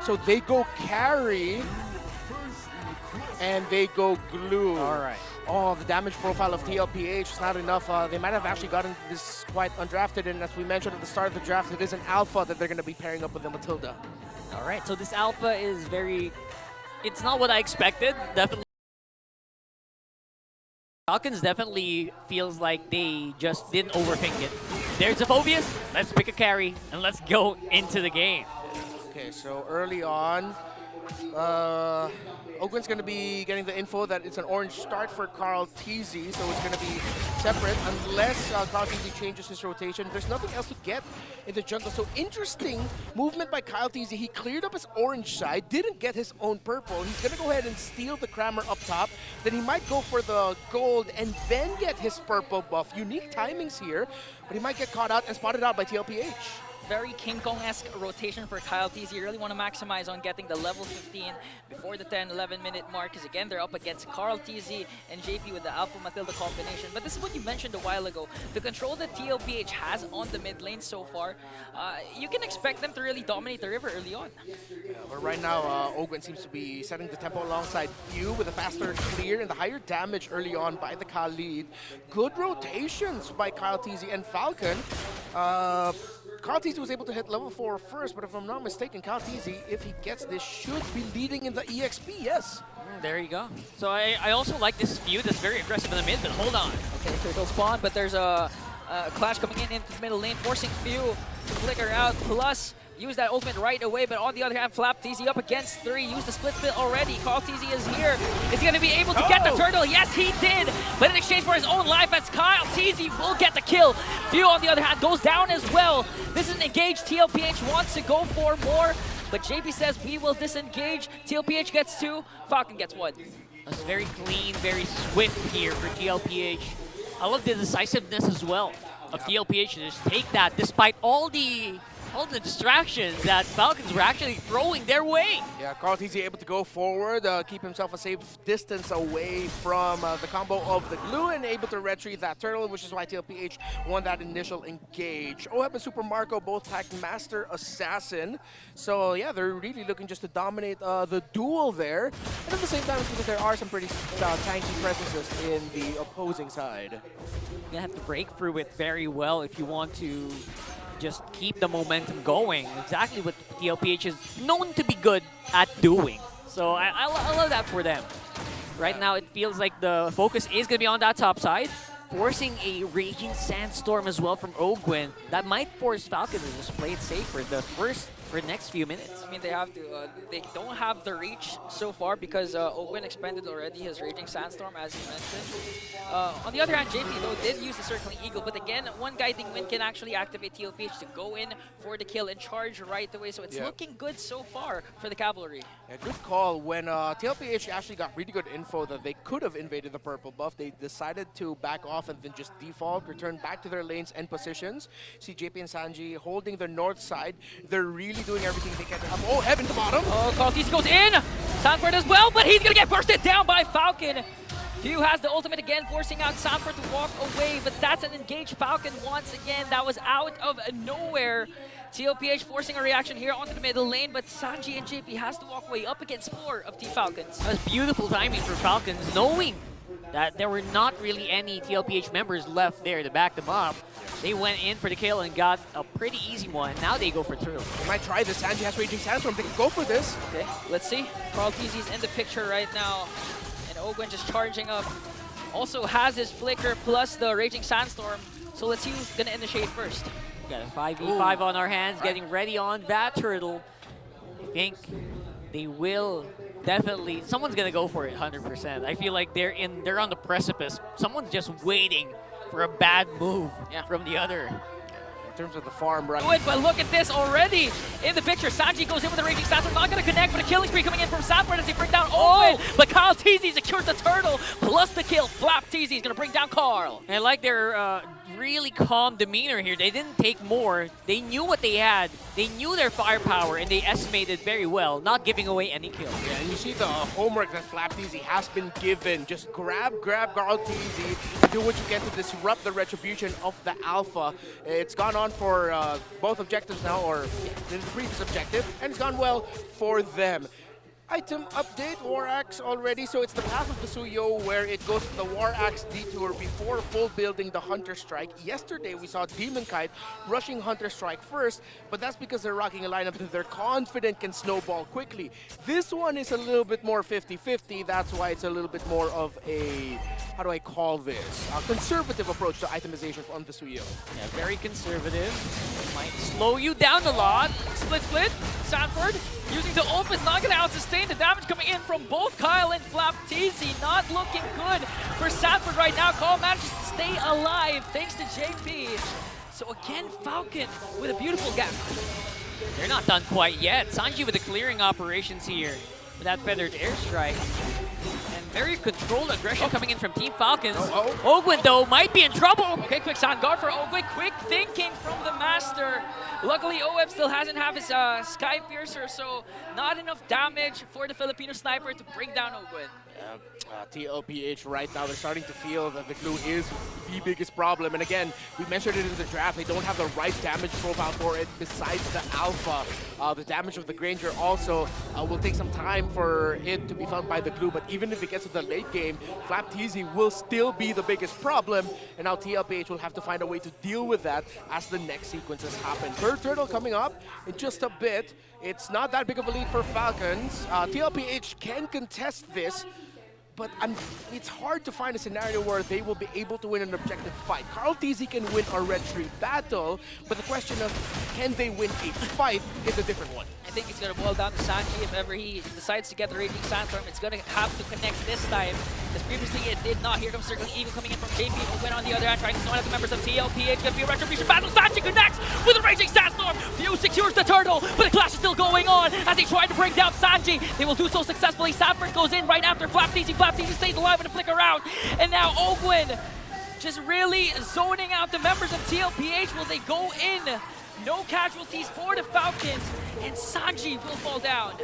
So they go carry, and they go glue. All right. Oh, the damage profile of Tlph is not enough. They might have actually gotten this quite undrafted, and as we mentioned at the start of the draft, it is an alpha that they're going to be pairing up with the Matilda. All right, so this alpha is it's not what I expected, definitely. Falcons definitely feels like they just didn't overthink it. There's a Phobius, let's pick a carry, and let's go into the game. Okay, so early on, Ogwen's going to be getting the info that it's an orange start for Tlph, so it's going to be separate unless Tlph changes his rotation. There's nothing else to get in the jungle. So interesting movement by Tlph. He cleared up his orange side, didn't get his own purple. He's going to go ahead and steal the Crammer up top. Then he might go for the gold and then get his purple buff. Unique timings here, but he might get caught out and spotted out by Tlph. Very King Kong-esque rotation for Tlph. You really want to maximize on getting the level 15 before the 10-11 minute mark, because again, they're up against Tlph and JP with the Alpha Matilda combination. But this is what you mentioned a while ago. The control that Tlph has on the mid lane so far, you can expect them to really dominate the river early on. Yeah, but right now, Ogwen seems to be setting the tempo alongside Few with a faster clear and the higher damage early on by the Khalid. Good rotations by Tlph and Falcon. Tlph was able to hit level 4 first, but if I'm not mistaken, Tlph, if he gets this, should be leading in the EXP, yes. There you go. So I also like this Few that's very aggressive in the mid, but hold on. Okay, turtle spawn, but there's a clash coming into the middle lane, forcing Few to flicker out, plus use that ultimate right away, but on the other hand, Flcn up against 3, used the split already. Tlph is here. Is he going to be able to get the turtle? Yes, he did, but in exchange for his own life, as Tlph will get the kill. Few, on the other hand, goes down as well. This is an engage. Tlph wants to go for more, but JP says we will disengage. Tlph gets 2, Falcon gets 1. That's very clean, very swift here for Tlph. I love the decisiveness as well of Tlph to just take that despite all the distractions that Falcons were actually throwing their way. Yeah, Tlph able to go forward, keep himself a safe distance away from the combo of the glue and able to retrieve that turtle, which is why Tlph won that initial engage. Oheb and Super Marco both tag Master Assassin. So yeah, they're really looking just to dominate the duel there. And at the same time, because there are some pretty tanky presences in the opposing side. You're gonna have to break through it very well if you want to just keep the momentum going. Exactly what Tlph is known to be good at doing. So I love that for them. Right now, it feels like the focus is going to be on that top side, forcing a Raging Sandstorm as well from Ogwen. That might force Falcon to just play it safe for the next few minutes. I mean, they have to. They don't have the reach so far because Ogwen expended already his Raging Sandstorm, as you mentioned. On the other hand, JP though did use the Circling Eagle, but again, one Guiding Wind can actually activate Tlph to go in for the kill and charge right away. So it's looking good so far for the Cavalry. Yeah, good call. When Tlph actually got really good info that they could have invaded the purple buff, they decided to back off and then just default, return back to their lanes and positions. See JP and Sanji holding the north side. They're really doing everything they can to help. Oh, Heaven to bottom. Oh, Tlph goes in. Sanford as well, but he's going to get bursted down by Falcon. Few has the ultimate again, forcing out Sanford to walk away, but that's an engaged Falcon once again. That was out of nowhere. Tlph forcing a reaction here onto the middle lane, but Sanji and JP has to walk away up against 4 of T-Falcons. That was beautiful timing for Falcons, knowing that there were not really any Tlph members left there to back them up. They went in for the kill and got a pretty easy one. Now they go for 2. They might try this. Sanji has Raging Sandstorm. They can go for this. Okay, let's see. Tlph in the picture right now. And Ogwen just charging up. Also has his Flicker plus the Raging Sandstorm. So let's see who's going to initiate first. Got a 5v5 on our hands, getting ready on that turtle. I think they will definitely, someone's going to go for it 100%. I feel like they're on the precipice. Someone's just waiting for a bad move from the other. In terms of the farm run. Good, but look at this already in the picture. Sanji goes in with the Raging Sandstorm, not going to connect, but a killing spree coming in from Sanford as they bring down Owen. But Tlph secures the turtle plus the kill. Tlph is going to bring down Carl. And I like their really calm demeanor here. They didn't take more. They knew what they had. They knew their firepower, and they estimated very well, not giving away any kills. Yeah, and you see the homework that Flcn has been given. Just grab Tlph, do what you can to disrupt the retribution of the Alpha. It's gone on for both objectives now, or the previous objective, and it's gone well for them. Item update, War Axe already, so it's the path of the Suyo where it goes to the War Axe detour before full building the Hunter Strike. Yesterday we saw Demon Kite rushing Hunter Strike first, but that's because they're rocking a lineup that they're confident can snowball quickly. This one is a little bit more 50-50, that's why it's a little bit more of a, how do I call this, a conservative approach to itemization on the Suyo. Yeah, very conservative. Might slow you down a lot. Split. Sanford using the ult is not going to out-sustain the damage coming in from both Kyle and Flcn. Not looking good for Sanford right now. Kyle manages to stay alive thanks to JP. So again, Falcon with a beautiful gap. They're not done quite yet. Sanji with the clearing operations here with that feathered airstrike. And very controlled aggression coming in from Team Falcons. Ogwin, though, might be in trouble. Okay, quick sound guard for Ogwin. Quick thinking from the Master. Luckily, OEB still hasn't have his Sky Piercer, so not enough damage for the Filipino sniper to bring down Ogwin. Tlph right now, they're starting to feel that the glue is the biggest problem. And again, we mentioned it in the draft, they don't have the right damage profile for it besides the Alpha. The damage of the Granger also will take some time for it to be felt by the glue, but even if it gets to the late game, Flcn will still be the biggest problem, and now Tlph will have to find a way to deal with that as the next sequences happen. Third Turtle coming up in just a bit. It's not that big of a lead for Falcons. Tlph can contest this, but it's hard to find a scenario where they will be able to win an objective fight. tlph can win a red tree battle, but the question of can they win a fight is a different one. I think it's going to boil down to Sanji. If ever he decides to get the Raging Sandstorm, it's going to have to connect this time. Because previously it did not. Here comes Circling Eagle coming in from JP. Owen on the other hand, trying to stone out the members of Tlph. Going to be a retribution battle. Sanji connects with a Raging Sandstorm. Fuse secures the turtle, but the clash is still going on as they try to bring down Sanji. They will do so successfully. Sanford goes in right after Flcn. Flcn stays alive with a flicker out. And now Ogwin just really zoning out the members of Tlph. Will they go in? No casualties for the Falcons, and Sanji will fall down.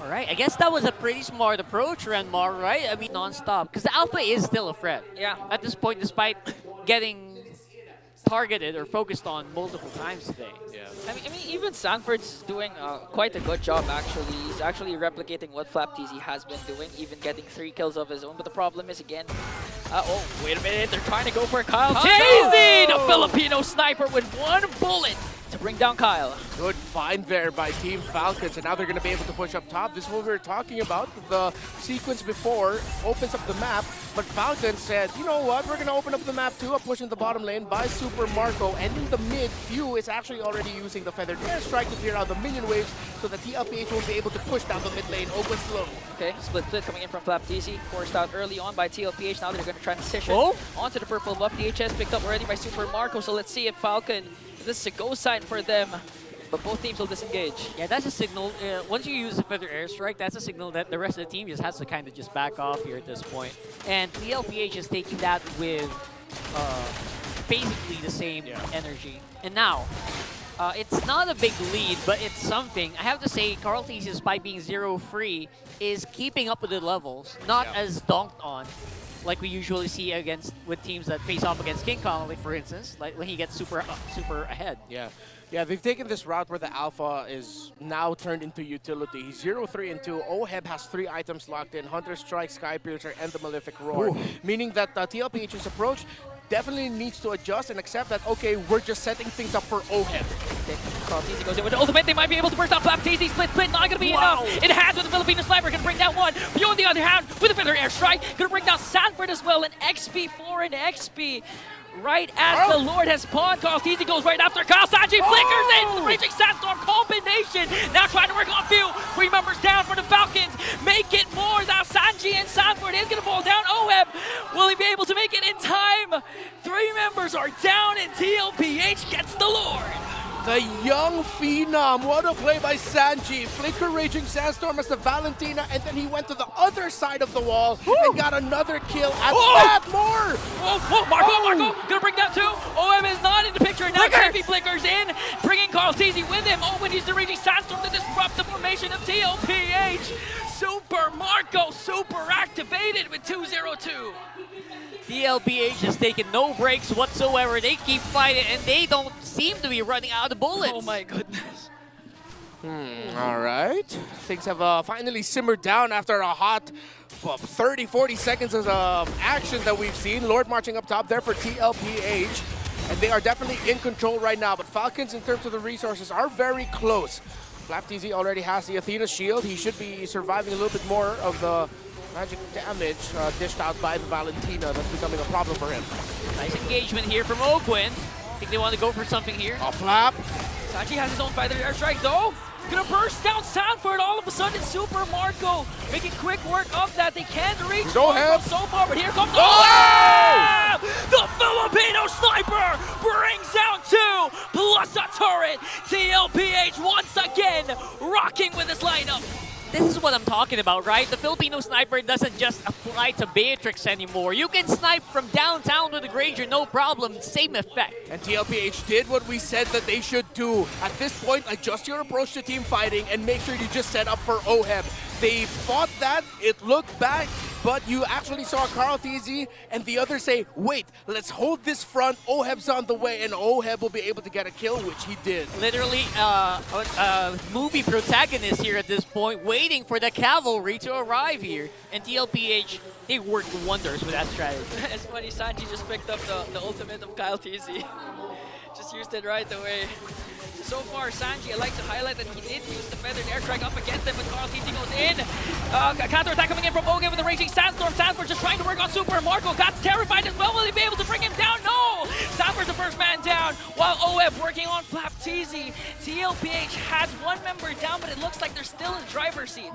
All right, I guess that was a pretty smart approach, Renmar, right? I mean, non-stop, because the Alpha is still a threat. Yeah. At this point, despite getting targeted or focused on multiple times today. Yeah. I mean, even Sanford's doing quite a good job, actually. He's actually replicating what Flcn has been doing, even getting 3 kills of his own. But the problem is, again, oh, wait a minute, they're trying to go for Kyle. Jay-Z, the Filipino sniper with 1 bullet to bring down Kyle. Good find there by Team Falcons, and now they're going to be able to push up top. This is what we were talking about. The sequence before opens up the map, but Falcons said, you know what, we're going to open up the map too. A push in the bottom lane by Super Marco, and in the mid, Few is actually already using the feathered airstrike to clear out the minion waves so that Tlph will be able to push down the mid lane. Open slow. Okay, split coming in from Flcn, forced out early on by Tlph. Now they're going to transition onto the purple buff. DHS picked up already by Super Marco, so let's see if Falcon, this is a go sign for them, but both teams will disengage. Yeah, that's a signal. Once you use the feather airstrike, that's a signal that the rest of the team just has to kind of just back off here at this point. And Tlph is taking that with basically the same energy. And now, it's not a big lead, but it's something. I have to say, tlph, despite being 0-free, is keeping up with the levels, not as donked on like we usually see with teams that face off against King Kong, like for instance, like when he gets super ahead. Yeah, they've taken this route where the Alpha is now turned into utility. He's 0-3 and 2. Oheb has 3 items locked in: Hunter Strike, Sky Piercer, and the Malefic Roar. Meaning that Tlph's approach definitely needs to adjust and accept that, okay, we're just setting things up for Oheb. tlph goes in with the ultimate. They might be able to burst out Flcn. Split, not going to be enough. It has with the Filipino sniper. Going to bring down one. View on the other hand with a feather airstrike. Going to bring down Sanford as well. An XP for an XP. Right as the Lord has pawned, tlph goes right after Kyle. Sanji flickers in the Raging Sandstorm combination. Now trying to work on Few. 3 members down for the Falcons. Make it more. Now Sanji and Sanford is going to fall down. Oheb, will he be able to make it in time? 3 members are down and Tlph gets the Lord. The young Phenom. What a play by Sanji. Flicker Raging Sandstorm as the Valentina, and then he went to the other side of the wall and got another kill at that more. Whoa, Marco, gonna bring down 2. OM is not in the picture, now Tlph flickers in, bringing Tlph with him. Owen uses the Raging Sandstorm to disrupt the formation of Tlph. Super Marco, super activated with 2-0-2. Tlph has taken no breaks whatsoever. They keep fighting, and they don't seem to be running out of bullets. Oh my goodness. All right. Things have finally simmered down after a hot 30, 40 seconds of action that we've seen. Lord marching up top there for Tlph. And they are definitely in control right now. But Falcons, in terms of the resources, are very close. Flcn already has the Athena shield. He should be surviving a little bit more of the magic damage dished out by the Valentina. That's becoming a problem for him. Nice engagement here from Ogwin. Think they want to go for something here. A flap. Sanji has his own fighter airstrike though. Gonna burst down Sanford. All of a sudden, Super Marco making quick work of that. They can't reach Marco so far, but here comes OM! The Filipino sniper brings down 2 plus a turret. Tlph once again rocking with his lineup. This is what I'm talking about, right? The Filipino sniper doesn't just apply to Beatrix anymore. You can snipe from downtown with a Granger, no problem, same effect. And Tlph did what we said that they should do. At this point, adjust your approach to team fighting and make sure you just set up for OHEB. They fought that, it looked bad, but you actually saw Tlph and the others say, wait, let's hold this front, OHEB's on the way, and OHEB will be able to get a kill, which he did. Literally movie protagonist here at this point, waiting for the cavalry to arrive here. And Tlph, they worked wonders with that strategy. It's funny, Sanji just picked up the ultimate of Tlph. Just used it right away. So far, Sanji, I like to highlight that he did use the feathered airstrike up against him, but Tlph goes in. Counter-attack coming in from Bogan with the Raging Sandstorm. Sanford just trying to work on Super. Marco got terrified as well. Will he be able to bring him down? No! Sanford's the first man down, while OF working on Flcn. Tlph has one member down, but it looks like they're still in the driver's seat.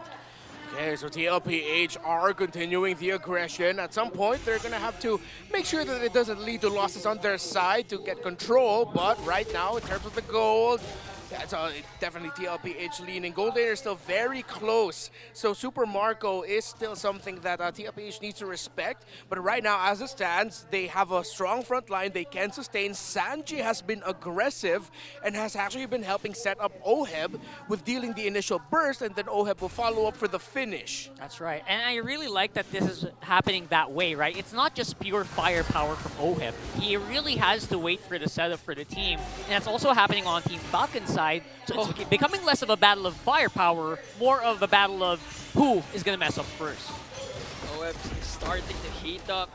Okay, so Tlph are continuing the aggression. At some point, they're going to have to make sure that it doesn't lead to losses on their side to get control. But right now, in terms of the gold, that's definitely Tlph leaning. Gold laner is still very close. So Super Marco is still something that Tlph needs to respect. But right now, as it stands, they have a strong front line. They can sustain. Sanji has been aggressive and has actually been helping set up OHEB with dealing the initial burst, and then OHEB will follow up for the finish. That's right. And I really like that this is happening that way, right? It's not just pure firepower from OHEB. He really has to wait for the setup for the team. And that's also happening on Team Falcons side. So it's becoming less of a battle of firepower, more of a battle of who is going to mess up first. OM starting to heat up.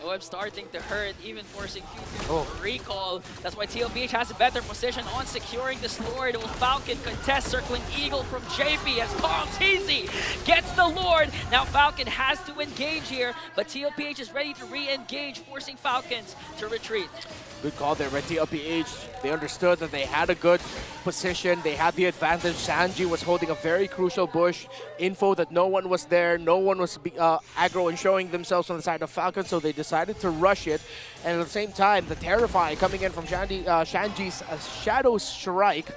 OM starting to hurt, even forcing Q2 to recall. That's why Tlph has a better position on securing this Lord. Will Falcon contest, circling Eagle from JP as Tlph gets the Lord. Now Falcon has to engage here, but Tlph is ready to re-engage, forcing Falcons to retreat. Good call there by Tlph. They understood that they had a good position. They had the advantage. Sanji was holding a very crucial bush. Info that no one was there. No one was aggro and showing themselves on the side of Falcon, so they decided to rush it. And at the same time, the Terrify coming in from Shanji's Shadow Strike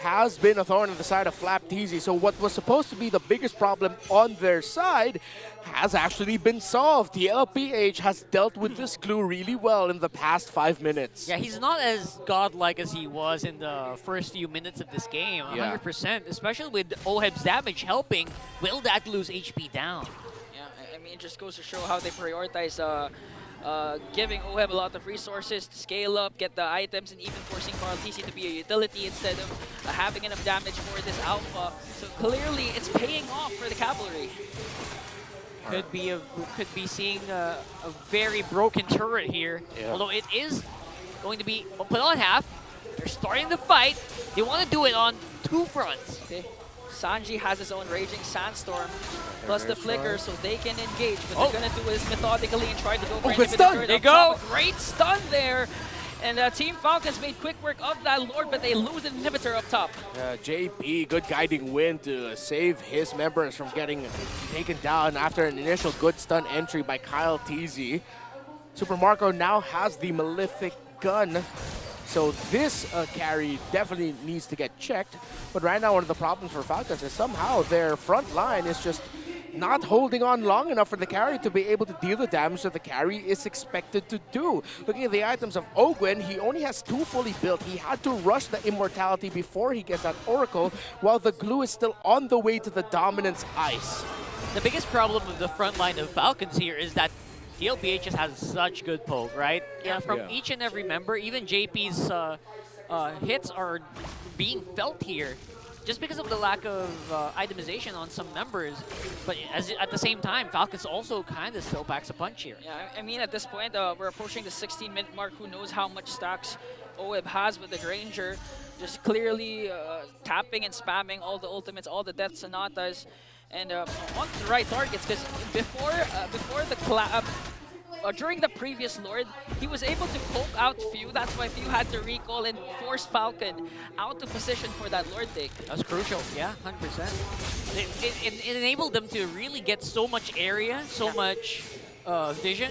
has been a thorn on the side of Flcn. So what was supposed to be the biggest problem on their side has actually been solved. Tlph has dealt with this glue really well in the past 5 minutes. Yeah, he's not as godlike as he was in the first few minutes of this game, 100%, especially with OHEB's damage helping. Will that lose HP down? Yeah, I mean, it just goes to show how they prioritize giving OHEB a lot of resources to scale up, get the items, and even forcing Tlph to be a utility instead of having enough damage for this alpha. So clearly, it's paying off for the cavalry. Could be seeing a very broken turret here. Yeah. Although it is going to be put on half. They're starting the fight. They want to do it on 2 fronts. Okay. Sanji has his own Raging Sandstorm plus the Flicker, so they can engage. But they're going to do this methodically and try to go for good stun. There you go. Great stun there. And Team Falcons made quick work of that Lord, but they lose an inhibitor up top. JP, good guiding win to save his members from getting taken down after an initial good stun entry by Tlph. Super Marco now has the Malefic gun. So this carry definitely needs to get checked. But right now, one of the problems for Falcons is somehow their front line is just not holding on long enough for the carry to be able to deal the damage that the carry is expected to do. Looking at the items of Ogwen, he only has 2 fully built. He had to rush the Immortality before he gets that Oracle, while the glue is still on the way to the Dominance Ice. The biggest problem with the front line of Falcons here is that Tlph just has such good poke, right? Yeah, from each and every member, even JP's hits are being felt here just because of the lack of itemization on some members. But at the same time, Falcons also kind of still packs a punch here. Yeah, I mean, at this point, we're approaching the 16-minute mark. Who knows how much stacks OEB has with the Granger. Just clearly tapping and spamming all the ultimates, all the Death Sonatas, and on the right targets. Because during the previous Lord, he was able to poke out Few. That's why Few had to recall and force Falcon out of position for that Lord take. That's crucial. Yeah, 100%. It enabled them to really get so much area, so much vision,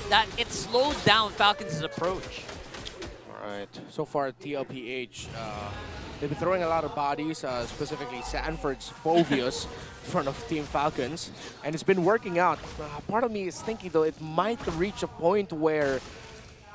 that it slowed down Falcons' approach. Alright, so far Tlph, they've been throwing a lot of bodies, specifically Sanford's Phobius in front of Team Falcons, and it's been working out. Part of me is thinking though it might reach a point where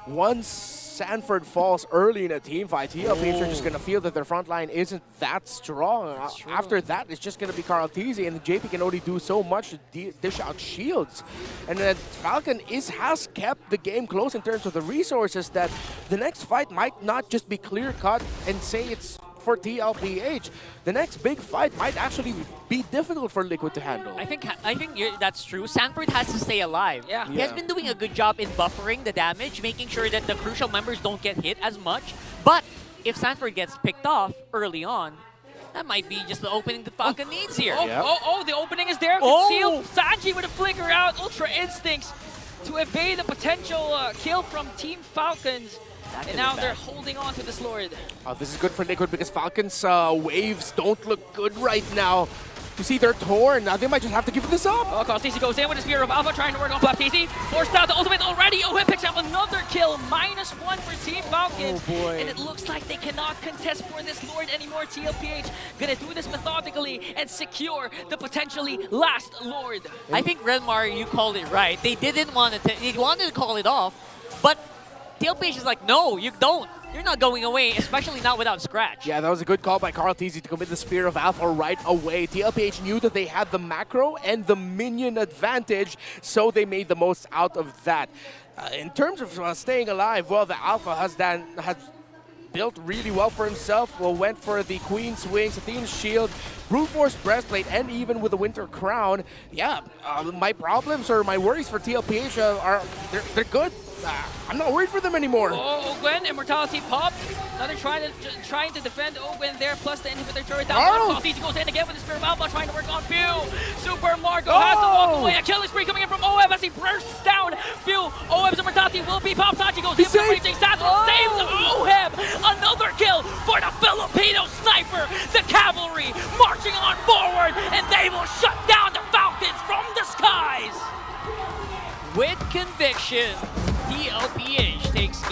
once Sanford falls early in a team fight, Tlph are just going to feel that their front line isn't that strong. After that, it's just going to be Karl'Tzy, and JP can only do so much to dish out shields. And then Falcon has kept the game close in terms of the resources, that the next fight might not just be clear-cut and say it's for Tlph. The next big fight might actually be difficult for Liquid to handle. I think that's true. Sanford has to stay alive. Yeah. He has been doing a good job in buffering the damage, making sure that the crucial members don't get hit as much. But if Sanford gets picked off early on, that might be just the opening the Falcon needs here. The opening is there. Concealed. Sanji with a flicker out. Ultra Instincts to evade a potential kill from Team Falcons. And now they're holding on to this Lord. This is good for Liquid because Falcons' waves don't look good right now. You see, they're torn. Now they might just have to give this up. Karl'Tzy goes in with the Spear of Alpha, trying to work on Flcn. Forced out the ultimate already. OEB picks up another kill. -1 for Team Falcons. Oh boy. And it looks like they cannot contest for this Lord anymore. Tlph gonna do this methodically and secure the potentially last Lord. I think Redmar, you called it right. They didn't want to. They wanted to call it off, but Tlph is like, no, you don't. You're not going away, especially not without Scratch. Yeah, that was a good call by Karl'Tzy to commit the Spear of Alpha right away. Tlph knew that they had the macro and the minion advantage, so they made the most out of that. In terms of staying alive, well, the Alpha has built really well for himself. Well, went for the Queen's Wings, Athena's Shield, Brute Force Breastplate, and even with the Winter Crown. Yeah, my problems or my worries for Tlph are they're good. I'm not worried for them anymore. Ogwen, Immortality popped. Now they're trying to defend Ogwen there, plus the inhibitor turret down. Karl'Tzy goes in again with the Spear of Alpha, trying to work on Few. Super Marco has to walk away. A killing spree coming in from OEB as he bursts down Few. OEB's Immortality will be popped. Sanji goes in for Raging Sassel, saves OEB. Another kill for the Filipino sniper. The cavalry marching on forward, and they will shut down the Falcons from the skies. With conviction, Tlph takes